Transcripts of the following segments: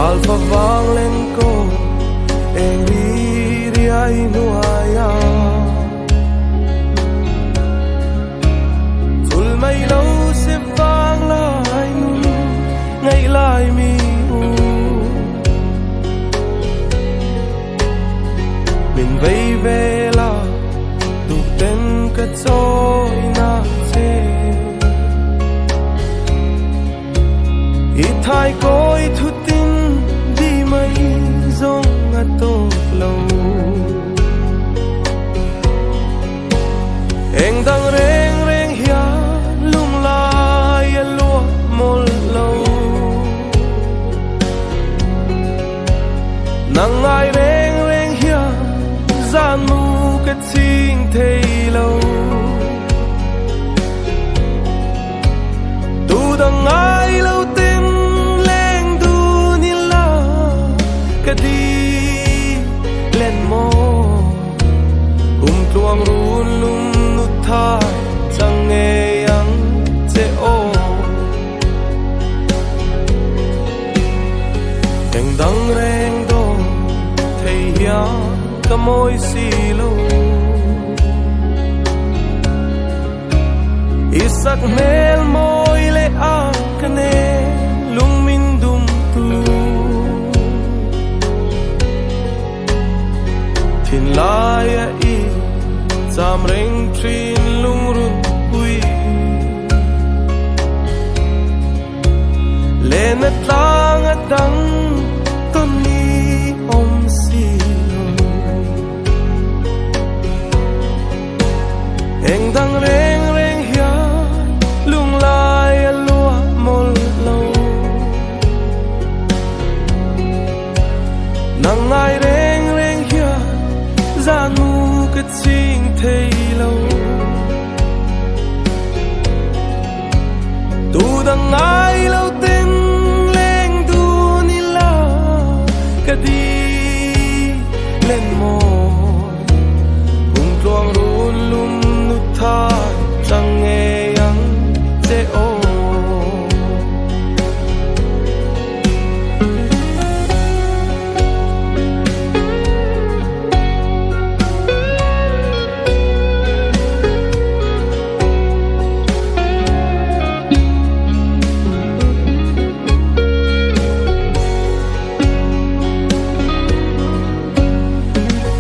alfa vang lên cô em đi ai nuaya phul mai lâu sẽ vang lại nun ngày lại mi u mình vây về là đủ tên cất trôi na chê ít thay cõi thu tin đi mây rong ngắt tô lâu em đang reng reng hia lung lai lúa mol lâu nang ai reng reng hia gian mu cái chinh thei lâu tu đang ai lâu tin lên du ni la cái đi lên mò cùng tuang run lung nút thai chẳng nghe ang che o cành đắng reng đô thei hia cả môi xì lâu isak mel môi le akane lung min dum tu thin lai a i zam reng trin lung run ui lên tlang atang ton ni om si em đang reng reng hia lung lai lúa mol lâu nang ai reng reng hia gian mu cái chinh thei lâu tu đang ai lâu tin lên tu ni la cái đi lên môi cùng tuang run lum tha chẳng nghe ang che o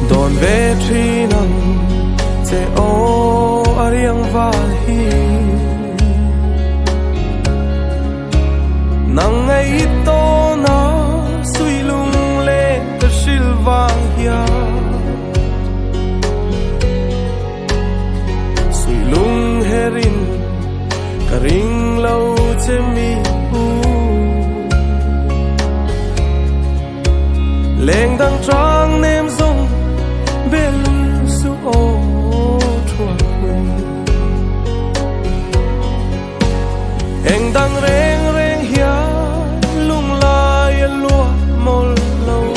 don ve tri nang che o ariang val hi nang ai to na sui lung le ta sil vang hia sui lung herin ka ring lo che mi u leng dang trang nem song bel su o em đang reng reng hia lung lai lúa mol lâu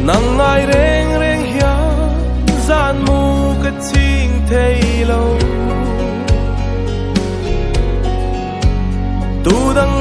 nang ai reng reng hia gian mu cái chinh thei lâu tu đang